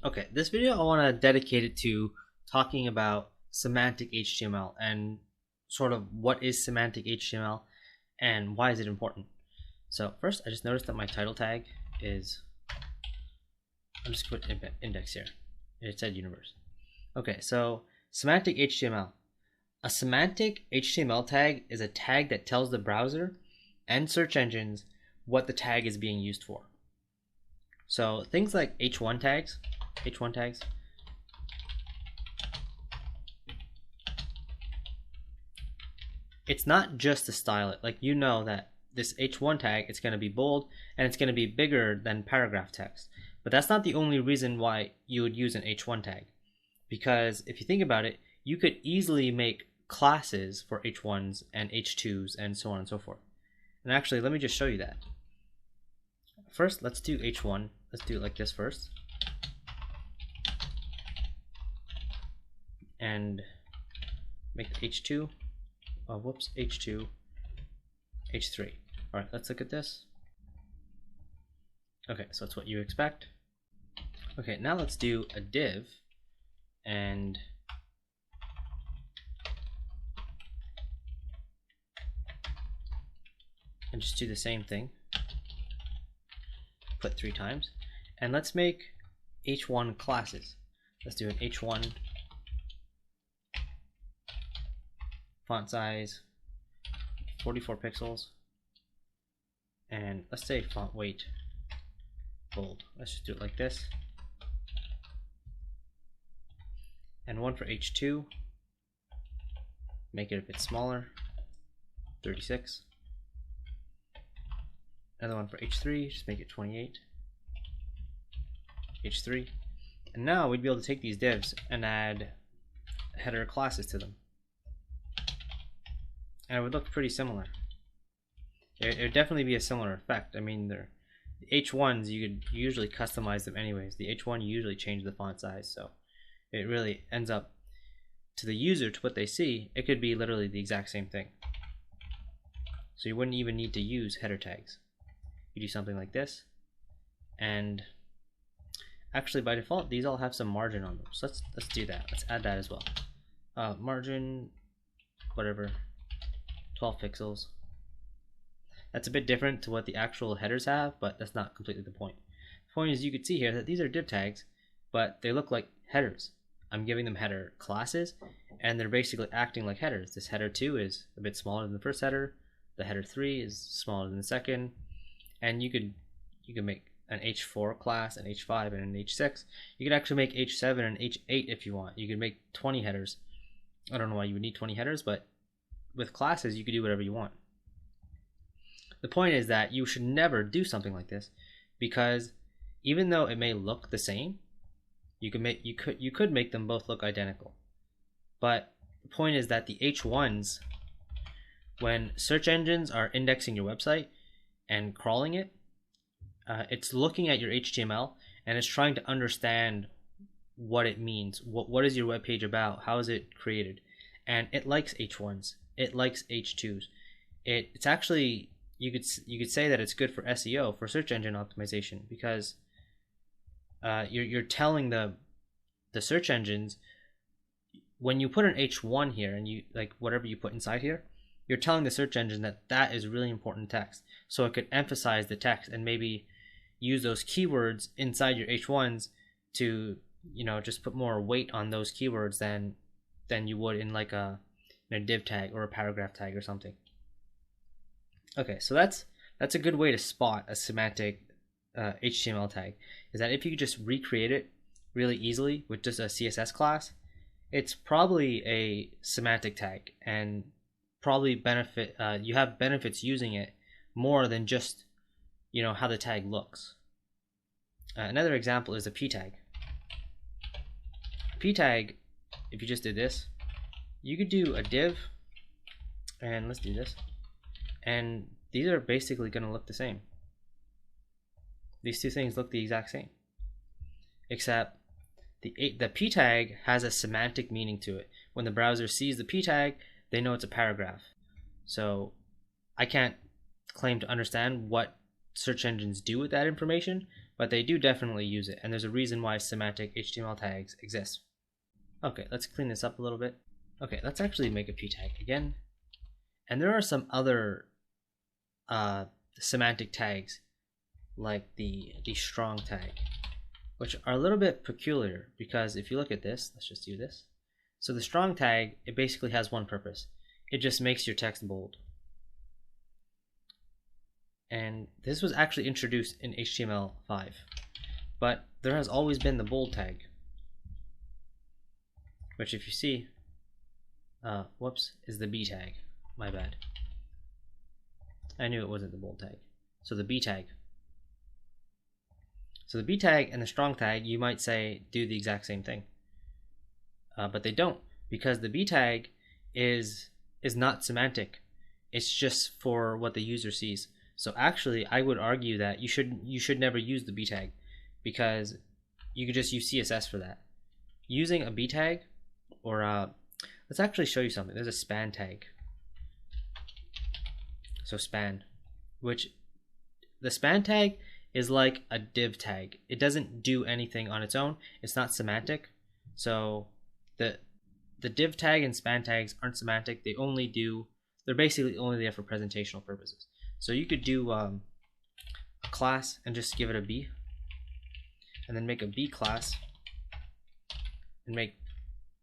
Okay, this video I want to dedicate it to talking about semantic HTML and sort of what is semantic HTML and why is it important. So first, I just noticed that my title tag is, I'm just going to put index here. It said universe. Okay, so semantic HTML. A semantic HTML tag is a tag that tells the browser and search engines what the tag is being used for. So things like H1 tags, it's not just to style it. Like, you know that this H1 tag, it's going to be bold and it's going to be bigger than paragraph text. But that's not the only reason why you would use an H1 tag. Because if you think about it, you could easily make classes for H1s and H2s and so on and so forth. And actually, let me just show you that. First, let's do H1. Let's do it like this first. And make the H2, H2, H3. All right, let's look at this. Okay, so that's what you expect. Okay, now let's do a div and just do the same thing. Put 3 times. And let's make H1 classes. Let's do an H1 font size 44 pixels, and let's say font weight bold. Let's just do it like this. And one for H2, make it a bit smaller, 36. Another one for H3, just make it 28. H3. And now we'd be able to take these divs and add header classes to them. And it would look pretty similar. It would definitely be a similar effect. I mean, the H1s, you could usually customize them anyways. The H1, you usually change the font size, so it really ends up to the user, to what they see, it could be literally the exact same thing. So you wouldn't even need to use header tags. You do something like this, and actually by default these all have some margin on them. So let's do that. Let's add that as well. Margin, whatever, 12 pixels. That's a bit different to what the actual headers have, but that's not completely the point. The point is, you could see here that these are div tags, but they look like headers. I'm giving them header classes, and they're basically acting like headers. This header 2 is a bit smaller than the first header. The header 3 is smaller than the second. And you could make an H4 class, an H5, and an H6. You could actually make H7 and H8 if you want. You could make 20 headers. I don't know why you would need 20 headers, but with classes you could do whatever you want. The point is that you should never do something like this, because even though it may look the same, you could make them both look identical. But the point is that the H1s, when search engines are indexing your website and crawling it, it's looking at your HTML and it's trying to understand what it means. What is your web page about? How is it created? And it likes H1s. It likes H2s. It's actually, you could say that it's good for SEO, for search engine optimization, because you're telling the search engines, when you put an H1 here and you, like, whatever you put inside here, you're telling the search engine that that is really important text, so it could emphasize the text and maybe use those keywords inside your H1s to, you know, just put more weight on those keywords than you would in like a div tag or a paragraph tag or something. Okay, so that's a good way to spot a semantic HTML tag, is that if you could just recreate it really easily with just a CSS class, it's probably a semantic tag, and probably you have benefits using it more than just, you know, how the tag looks. Another example is a p tag. P tag, if you just did this, you could do a div, and let's do this, and these are basically going to look the same. These two things look the exact same, except the p tag has a semantic meaning to it. When the browser sees the p tag, they know it's a paragraph. So I can't claim to understand what search engines do with that information, but they do definitely use it, and there's a reason why semantic HTML tags exist. Okay, let's clean this up a little bit. Okay, let's actually make a p tag again. And there are some other semantic tags, like the strong tag, which are a little bit peculiar, because if you look at this, let's just do this. So the strong tag, it basically has one purpose. It just makes your text bold. And this was actually introduced in HTML5, but there has always been the bold tag, which if you see, whoops, is the B tag. My bad. I knew it wasn't the bold tag. So the B tag. So the B tag and the strong tag, you might say, do the exact same thing. But they don't, because the B tag is not semantic. It's just for what the user sees. So actually, I would argue that you should never use the B tag, because you could just use CSS for that. Using a B tag, or let's actually show you something. There's a span tag. So span, which the span tag is like a div tag. It doesn't do anything on its own. It's not semantic. So the div tag and span tags aren't semantic. They're basically only there for presentational purposes. So you could do a class and just give it a B, and then make a B class and make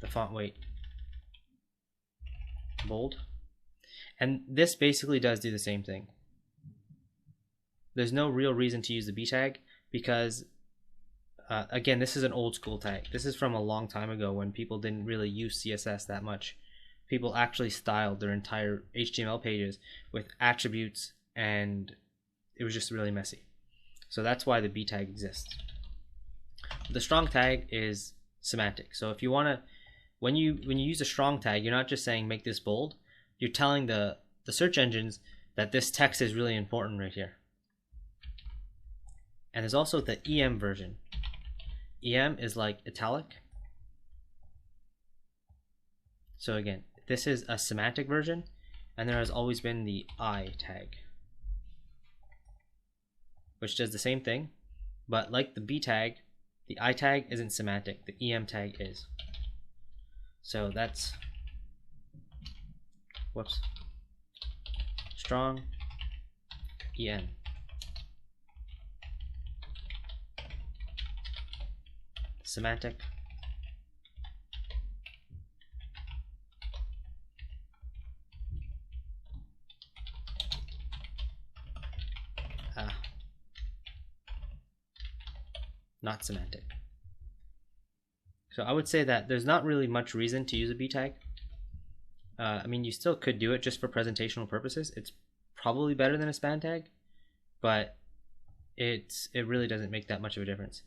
the font weight bold. And this basically does do the same thing. There's no real reason to use the B tag, because again, this is an old school tag. This is from a long time ago when people didn't really use CSS that much. People actually styled their entire HTML pages with attributes, and it was just really messy. So that's why the B tag exists. The strong tag is semantic. So if you want to, when you use a strong tag, you're not just saying make this bold. You're telling the search engines that this text is really important right here. And there's also the EM version. EM is like italic. So again, this is a semantic version, and there has always been the I tag, which does the same thing, but like the B tag, the I tag isn't semantic, the EM tag is. So that's, whoops, strong EN. Semantic. Not semantic. So I would say that there's not really much reason to use a B tag. I mean, you still could do it just for presentational purposes. It's probably better than a span tag, but it really doesn't make that much of a difference.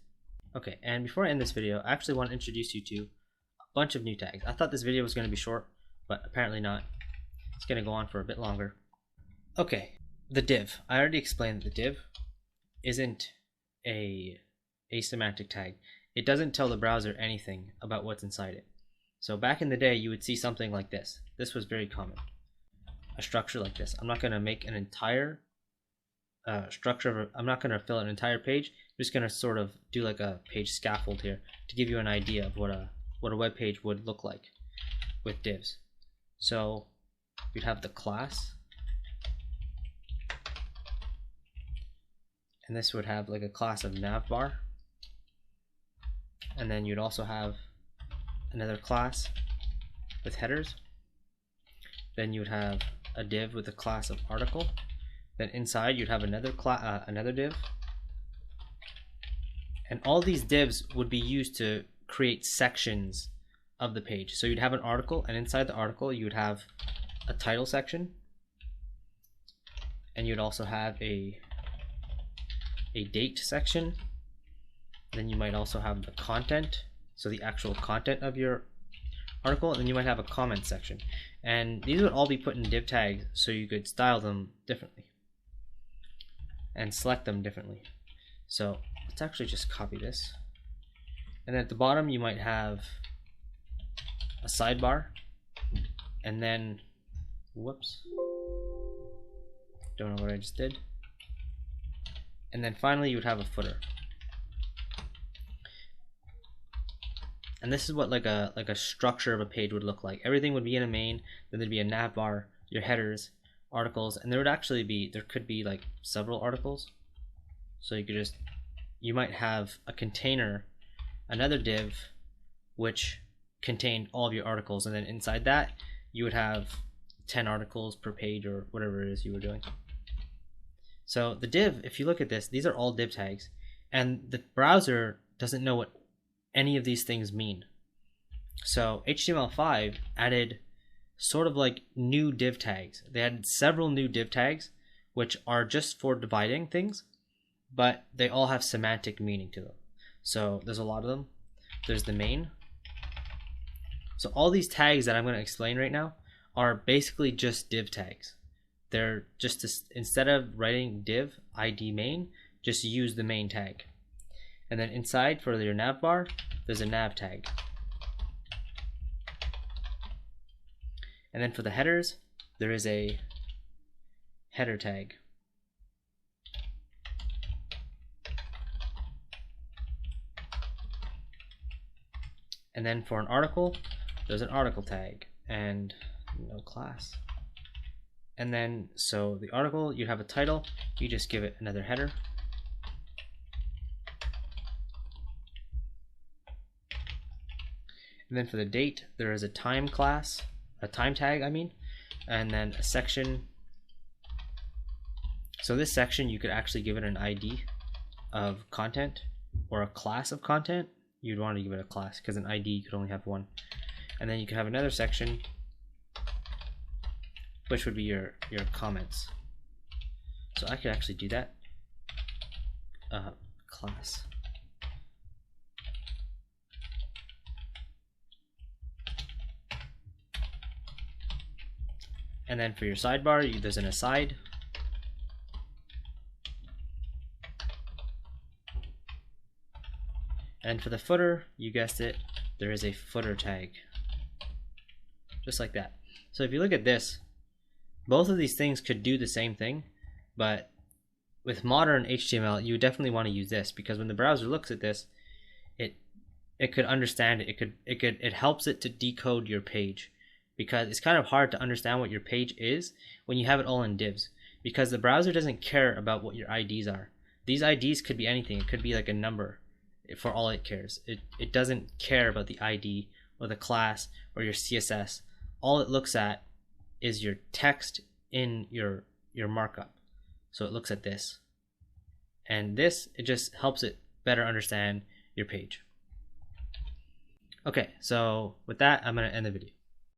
Okay, and before I end this video, I actually want to introduce you to a bunch of new tags. I thought this video was going to be short, but apparently not. It's going to go on for a bit longer. Okay, the div. I already explained that the div isn't a semantic tag. It doesn't tell the browser anything about what's inside it. So back in the day, you would see something like this. This was very common. A structure like this. I'm not going to make an entire structure. I'm not going to fill an entire page. I'm just going to sort of do like a page scaffold here to give you an idea of what a web page would look like with divs. So you'd have the class, and this would have like a class of navbar, and then you'd also have another class with headers. Then you'd have a div with a class of article. Then inside you'd have another div, and all these divs would be used to create sections of the page. So you'd have an article, and inside the article you would have a title section, and you'd also have a date section. Then you might also have the content, so the actual content of your article, and then you might have a comment section. And these would all be put in div tags so you could style them differently and select them differently. So let's actually just copy this. And then at the bottom you might have a sidebar, and then, whoops, don't know what I just did. And then finally you would have a footer. And this is what like a structure of a page would look like. Everything would be in a main, then there'd be a nav bar, your headers, articles, and there could be like several articles. So you might have a container, another div, which contained all of your articles, and then inside that you would have 10 articles per page or whatever it is you were doing. So the div, if you look at this, these are all div tags, and the browser doesn't know what any of these things mean. So HTML5 added sort of like new div tags. They added several new div tags which are just for dividing things, but they all have semantic meaning to them. So there's a lot of them. There's the main. So all these tags that I'm going to explain right now are basically just div tags. They're just instead of writing div id main, just use the main tag. And then inside for your nav bar, there's a nav tag. And then for the headers, there is a header tag. And then for an article, there's an article tag and no class. And then, so the article, you have a title, you just give it another header. And then for the date, there is a time class, a time tag, I mean, and then a section. So this section, you could actually give it an ID of content or a class of content. You'd want to give it a class because an ID you could only have one. And then you could have another section, which would be your comments. So I could actually do that. Class. And then for your sidebar, there's an aside. And for the footer, you guessed it, there is a footer tag. Just like that. So if you look at this, both of these things could do the same thing, but with modern HTML, you would definitely want to use this, because when the browser looks at this, it could understand it. It helps it to decode your page, because it's kind of hard to understand what your page is when you have it all in divs, because the browser doesn't care about what your IDs are. These IDs could be anything. It could be like a number for all it cares. It doesn't care about the ID or the class or your CSS. All it looks at is your text in your markup. So it looks at this. And this, it just helps it better understand your page. Okay, so with that, I'm going to end the video.